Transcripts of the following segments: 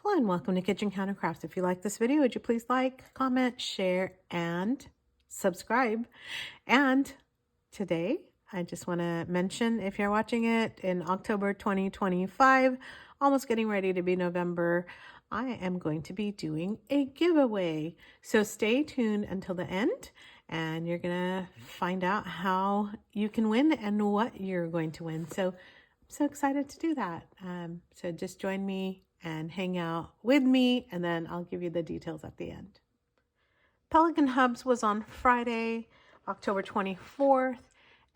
Hello and welcome to Kitchen Counter Crafts. If you like this video, would you please like, comment, share, and subscribe? And today, I just want to mention, if you're watching it in October 2025, almost getting ready to be November, I am going to be doing a giveaway. So stay tuned until the end and you're going to find out how you can win and what you're going to win. So I'm so excited to do that. So just join me and hang out with me, and then I'll give you the details at the end. Pelikan Hubs was on Friday, October 24th,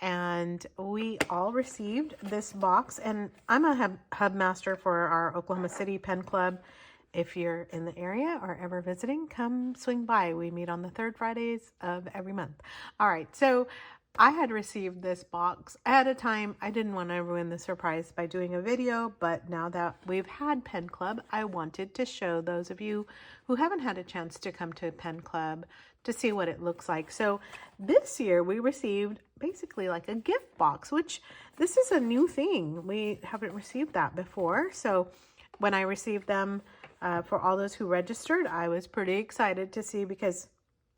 and we all received this box. And I'm a hub master for our Oklahoma City Pen Club. If you're in the area or ever visiting, come swing by. We meet on the third Fridays of every month. All right, so I had received this box ahead of time. I didn't want to ruin the surprise by doing a video, but now that we've had Pen Club, I wanted to show those of you who haven't had a chance to come to Pen Club to see what it looks like. So this year we received basically like a gift box, which this is a new thing. We haven't received that before. So when I received them for all those who registered, I was pretty excited to see, because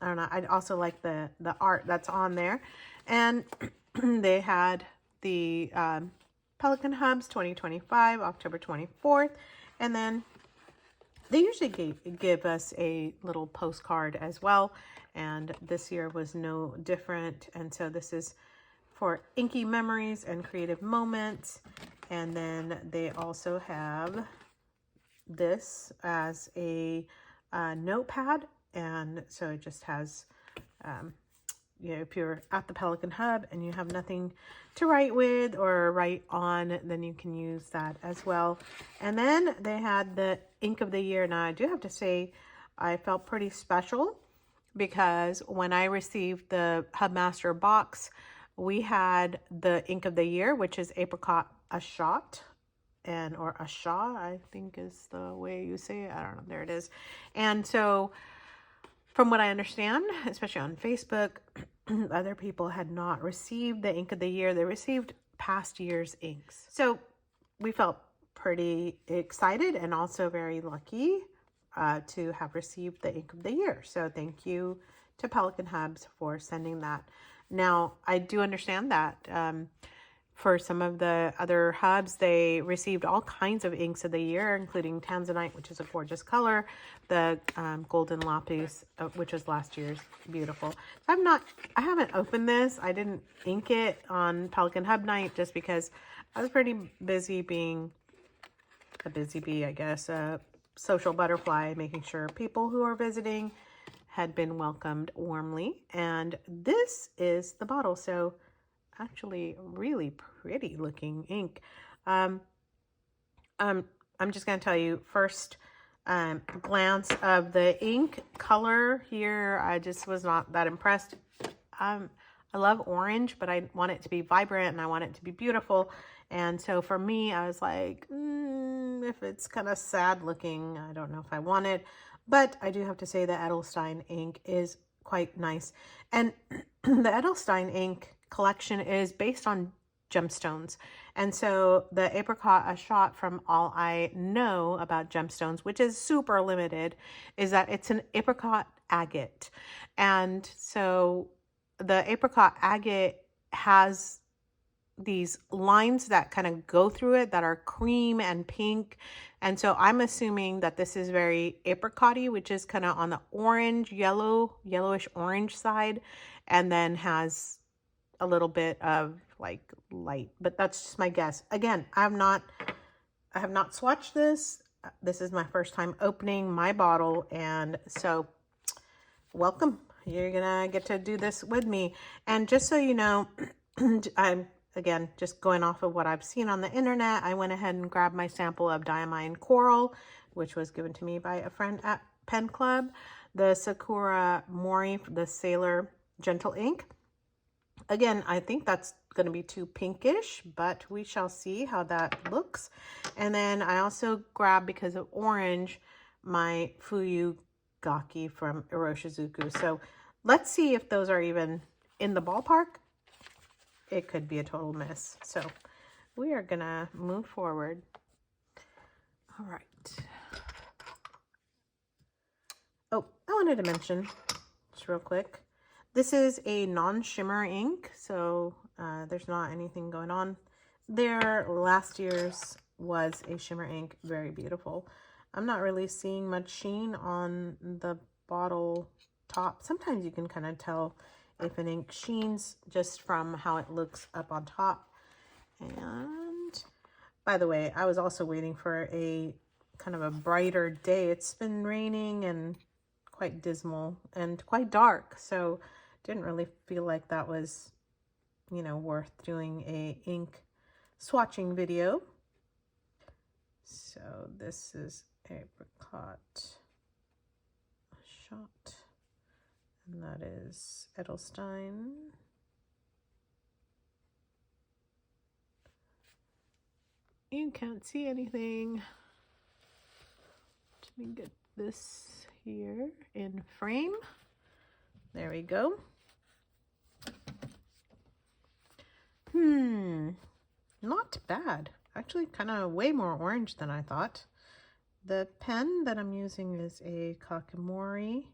I don't know, I also like the art that's on there. And they had the Pelikan Hubs 2025, October 24th. And then they usually give us a little postcard as well. And this year was no different. And so this is for inky memories and creative moments. And then they also have this as a notepad. And so it just has, you know, if you're at the Pelikan Hub and you have nothing to write with or write on, then you can use that as well. And then they had the ink of the year. Now, I do have to say, I felt pretty special because when I received the Hubmaster box, we had the ink of the year, which is Apricot Achat. Or Achat, I think is the way you say it. I don't know. There it is. And so from what I understand, especially on Facebook, other people had not received the ink of the year. They received past year's inks. So we felt pretty excited and also very lucky to have received the ink of the year. So thank you to Pelikan Hubs for sending that. Now, I do understand that for some of the other hubs, they received all kinds of inks of the year, including Tanzanite, which is a gorgeous color, the golden lapis, which was last year's, beautiful. I haven't opened this. I didn't ink it on Pelikan Hub night just because I was pretty busy being a busy bee, I guess, a social butterfly, making sure people who are visiting had been welcomed warmly. And this is the bottle. So actually really pretty looking ink. I'm just going to tell you first glance of the ink color here. I just was not that impressed. I love orange, but I want it to be vibrant and I want it to be beautiful. And so for me, I was like, if it's kind of sad looking, I don't know if I want it. But I do have to say the Edelstein ink is quite nice. And the Edelstein ink collection is based on gemstones. And so the Apricot Achat, from all I know about gemstones, which is super limited, is that it's an apricot agate. And so the apricot agate has these lines that kind of go through it that are cream and pink. And so I'm assuming that this is very apricot-y, which is kind of on the orange, yellowish orange side, and then has a little bit of like light, but that's just my guess. Again, I have not swatched this. This is my first time opening my bottle, and so welcome. You're gonna get to do this with me. And just so you know, I'm again just going off of what I've seen on the internet. I went ahead and grabbed my sample of Diamine Coral, which was given to me by a friend at Pen Club. The Sakura Mori, the Sailor Gentle ink. Again, I think that's going to be too pinkish, but we shall see how that looks. And then I also grabbed, because of orange, my Fuyu Gaki from Iroshizuku. So let's see if those are even in the ballpark. It could be a total miss. So we are going to move forward. All right. wanted to mention, just real quick, this is a non-shimmer ink, so there's not anything going on there. Last year's was a shimmer ink, very beautiful. I'm not really seeing much sheen on the bottle top. Sometimes you can kind of tell if an ink sheens just from how it looks up on top. And by the way, I was also waiting for a kind of a brighter day. It's been raining and quite dismal and quite dark, so didn't really feel like that was, you know, worth doing a ink swatching video. So this is Apricot Achat, and that is Edelstein. You can't see anything. Let me get this here in frame. There we go. Not bad. Actually, kind of way more orange than I thought. The pen that I'm using is a Kakimori,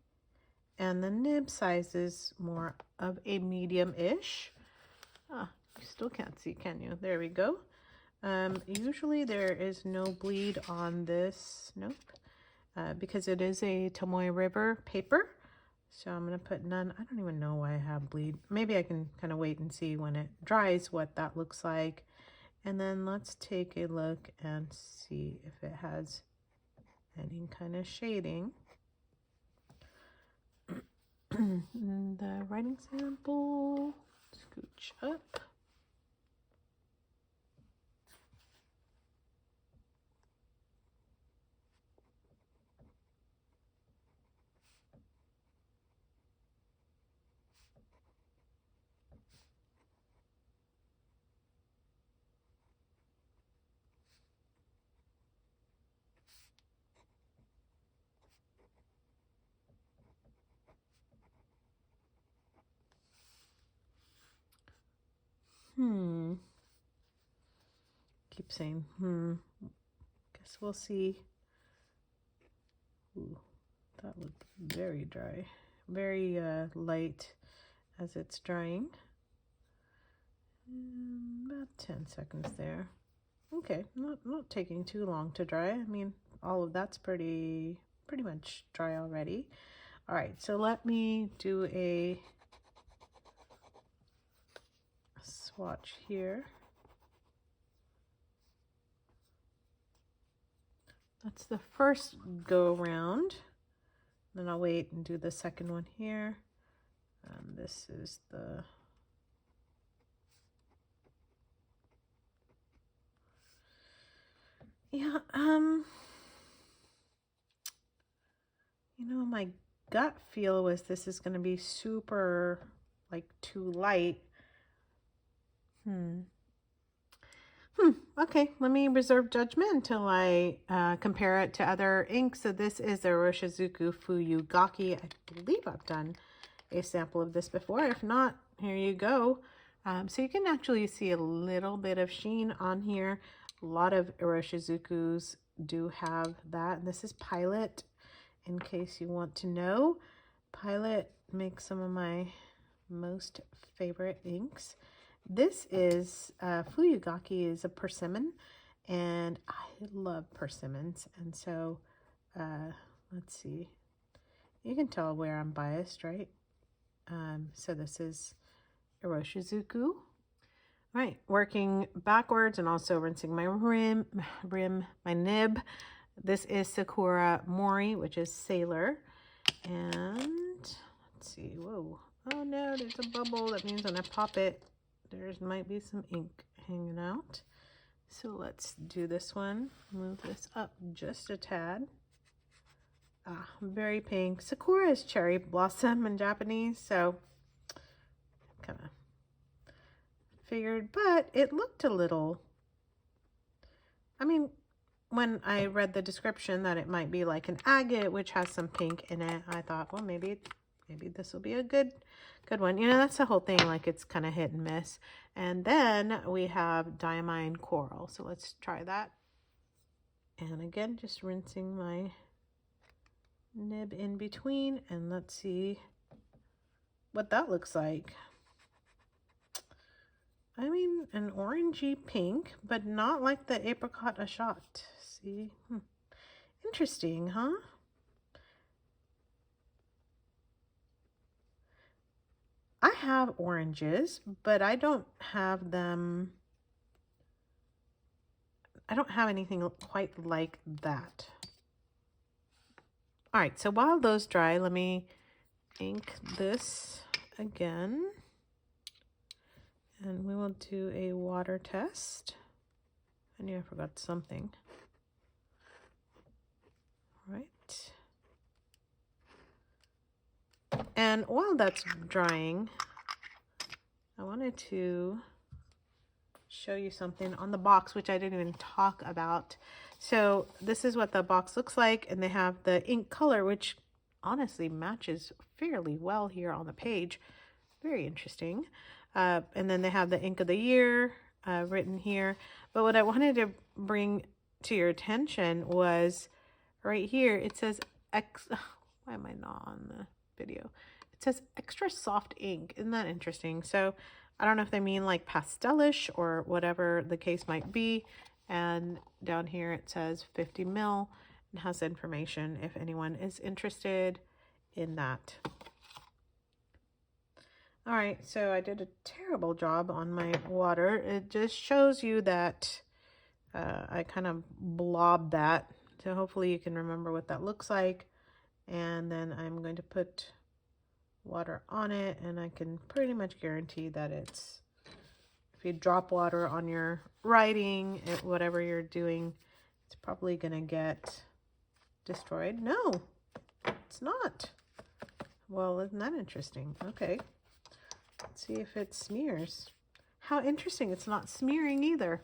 and the nib size is more of a medium-ish. You still can't see, can you? There we go. Usually there is no bleed on this. Nope. Because it is a Tomoe River paper. So I'm going to put none. I don't even know why I have bleed. Maybe I can kind of wait and see when it dries what that looks like. And then let's take a look and see if it has any kind of shading. The writing sample, scooch up. Keep saying, Guess we'll see. Ooh, that looked very dry. Very light as it's drying. About 10 seconds there. Okay, not taking too long to dry. I mean, all of that's pretty much dry already. All right, so let me do a swatch here. That's the first go around. Then I'll wait and do the second one here. This is the you know, my gut feel was this is going to be super, like, too light. Okay, let me reserve judgment until I compare it to other inks. So this is the Iroshizuku Fuyu Gaki. I believe I've done a sample of this before. If not, here you go. So you can actually see a little bit of sheen on here. A lot of Iroshizukus do have that. And this is Pilot, in case you want to know. Pilot makes some of my most favorite inks. This is Fuyugaki is a persimmon, and I love persimmons. And so let's see, you can tell where I'm biased, right? So this is Iroshizuku. All right, working backwards and also rinsing my my nib. This is Sakura Mori, which is Sailor. And let's see, whoa, oh no, there's a bubble. That means when I pop it, there might be some ink hanging out. So let's do this one. Move this up just a tad. Very pink. Sakura is cherry blossom in Japanese, so kind of figured, but it looked a little, I mean, when I read the description that it might be like an agate, which has some pink in it, I thought, well, maybe this will be a good one. You know, that's the whole thing, like it's kind of hit and miss. And then we have Diamine Coral. So let's try that. And again, just rinsing my nib in between, and let's see what that looks like. I mean, an orangey pink, but not like the Apricot Achat. See? Interesting, huh? I have oranges, but I don't have them. I don't have anything quite like that. All right, so while those dry, let me ink this again. And we will do a water test. I knew I forgot something. All right. And while that's drying, I wanted to show you something on the box, which I didn't even talk about. So this is what the box looks like, and they have the ink color, which honestly matches fairly well here on the page. Very interesting. And then they have the ink of the year written here. But what I wanted to bring to your attention was right here. It says why am I not on the video? It says extra soft ink. Isn't that interesting? So I don't know if they mean like pastelish or whatever the case might be. And down here it says 50 ml and has information if anyone is interested in that. All right, so I did a terrible job on my water. It just shows you that I kind of blobbed that. So hopefully you can remember what that looks like. And then I'm going to put water on it, and I can pretty much guarantee that it's, if you drop water on your writing, whatever you're doing, it's probably going to get destroyed. No, it's not. Well, isn't that interesting? Okay. Let's see if it smears. How interesting. It's not smearing either.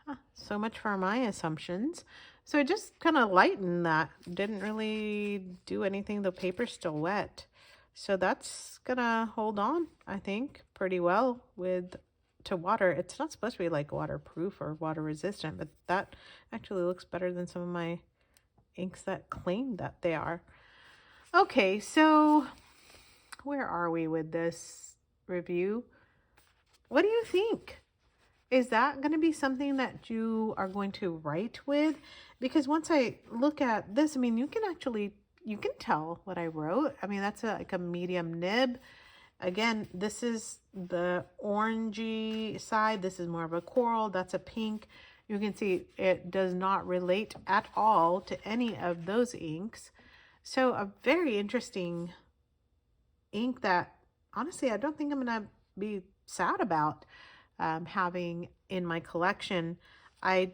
Huh, so much for my assumptions. So it just kind of lightened that. Didn't really do anything. The paper's still wet. So that's gonna hold on, I think, pretty well to water. It's not supposed to be like waterproof or water resistant, but that actually looks better than some of my inks that claim that they are. Okay, so where are we with this review? What do you think? Is that going to be something that you are going to write with? Because once I look at this, I mean, you can tell what I wrote. I mean, that's like a medium nib. Again, this is the orangey side. This is more of a coral. That's a pink. You can see it does not relate at all to any of those inks. So a very interesting ink that honestly I don't think I'm gonna be sad about having in my collection. I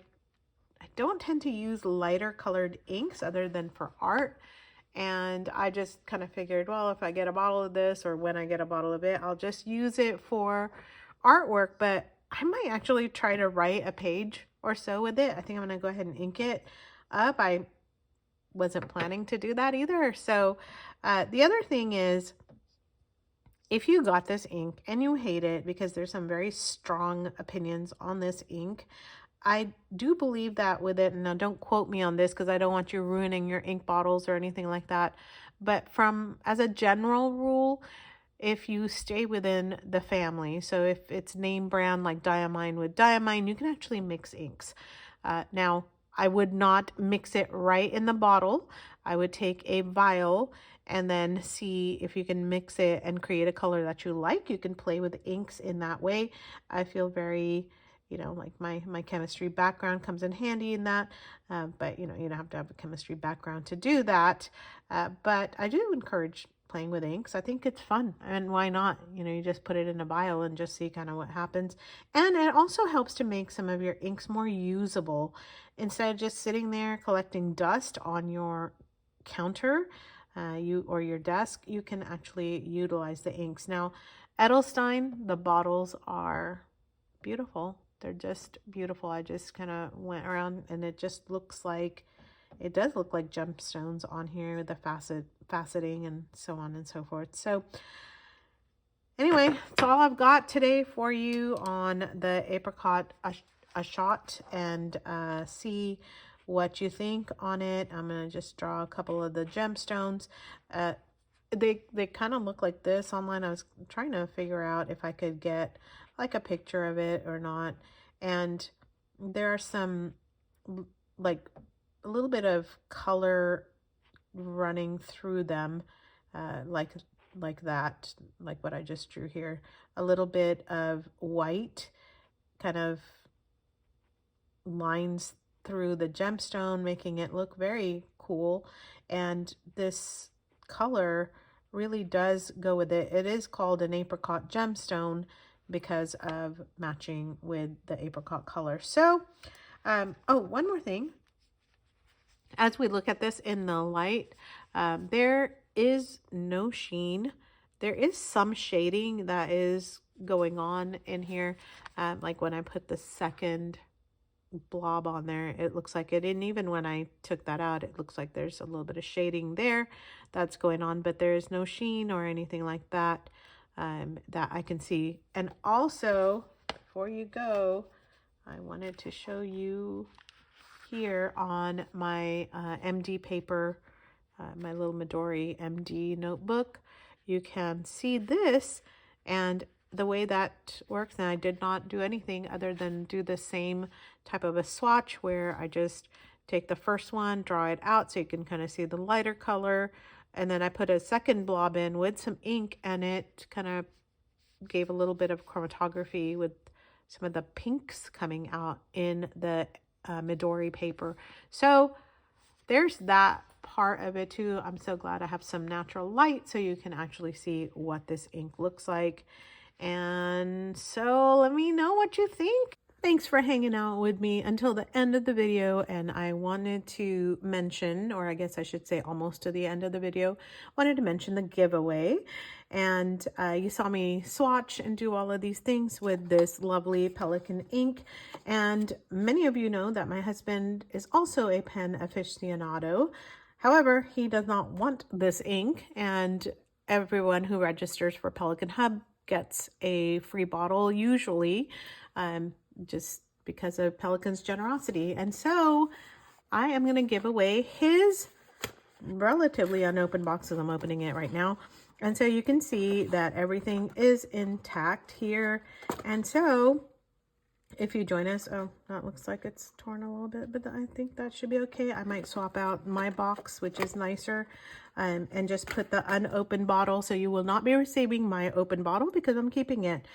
don't tend to use lighter colored inks other than for art, and I just kind of figured, well, if I get a bottle of this, or when I get a bottle of it, I'll just use it for artwork. But I might actually try to write a page or so with it. I think I'm gonna go ahead and ink it up. I wasn't planning to do that either. So the other thing is, if you got this ink and you hate it, because there's some very strong opinions on this ink, I do believe that with it, and now don't quote me on this because I don't want you ruining your ink bottles or anything like that, but as a general rule, if you stay within the family, so if it's name brand like Diamine with Diamine, you can actually mix inks. Now, I would not mix it right in the bottle. I would take a vial and then see if you can mix it and create a color that you like. You can play with inks in that way. I feel very, like my chemistry background comes in handy in that. But, you don't have to have a chemistry background to do that. But I do encourage playing with inks. I think it's fun, and why not? You just put it in a vial and just see kind of what happens. And it also helps to make some of your inks more usable. Instead of just sitting there collecting dust on your counter or your desk, you can actually utilize the inks. Now, Edelstein, the bottles are beautiful. They're just beautiful. I just kind of went around, and it does look like gemstones on here with the faceting and so on and so forth. So anyway, that's all I've got today for you on the Apricot Achat, and see what you think on it. I'm going to just draw a couple of the gemstones. They kind of look like this online. I was trying to figure out if I could get like a picture of it or not. And there are some like a little bit of color running through them, like that, like what I just drew here. A little bit of white kind of lines through the gemstone, making it look very cool. And this color really does go with it. It is called an apricot gemstone because of matching with the apricot color. So, oh, one more thing. As we look at this in the light, there is no sheen. There is some shading that is going on in here. Like when I put the second blob on there, it looks like it. And even when I took that out, it looks like there's a little bit of shading there that's going on, but there is no sheen or anything like that that I can see. And also, before you go, I wanted to show you here on my MD paper, my little Midori MD notebook. You can see this, and the way that works, and I did not do anything other than do the same type of a swatch where I just take the first one, draw it out so you can kind of see the lighter color, and then I put a second blob in with some ink, and it kind of gave a little bit of chromatography with some of the pinks coming out in the Midori paper. So there's that part of it too. I'm so glad I have some natural light so you can actually see what this ink looks like. And so let me know what you think. Thanks for hanging out with me until the end of the video. And I wanted to mention, or I guess I should say almost to the end of the video, wanted to mention the giveaway. And you saw me swatch and do all of these things with this lovely Pelikan ink. And many of you know that my husband is also a pen aficionado. However, he does not want this ink, and everyone who registers for Pelikan Hub gets a free bottle usually, just because of Pelikan's generosity. And so I am going to give away his relatively unopened box as I'm opening it right now. And so you can see that everything is intact here. And so if you join us, oh, that looks like it's torn a little bit, but I think that should be okay. I might swap out my box, which is nicer, and just put the unopened bottle. So you will not be receiving my open bottle because I'm keeping it.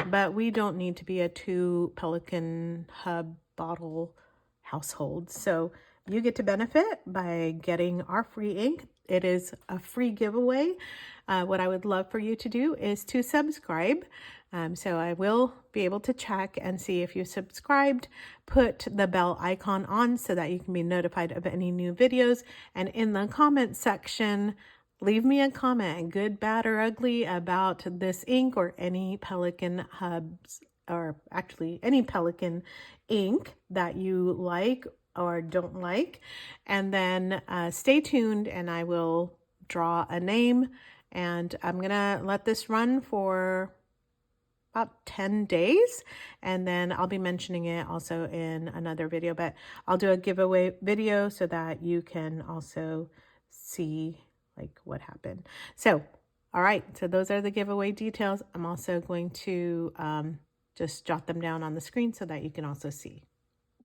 But we don't need to be a 2 Pelikan Hub bottle household. So you get to benefit by getting our free ink. It is a free giveaway. What I would love for you to do is to subscribe. So I will be able to check and see if you subscribed. Put the bell icon on so that you can be notified of any new videos. And in the comment section, leave me a comment, good, bad, or ugly, about this ink or any Pelikan Hubs, or actually any Pelikan ink that you like or don't like. And then stay tuned and I will draw a name. And I'm gonna let this run for about 10 days, and then I'll be mentioning it also in another video, but I'll do a giveaway video so that you can also see like what happened. So, all right, so those are the giveaway details. I'm also going to just jot them down on the screen so that you can also see.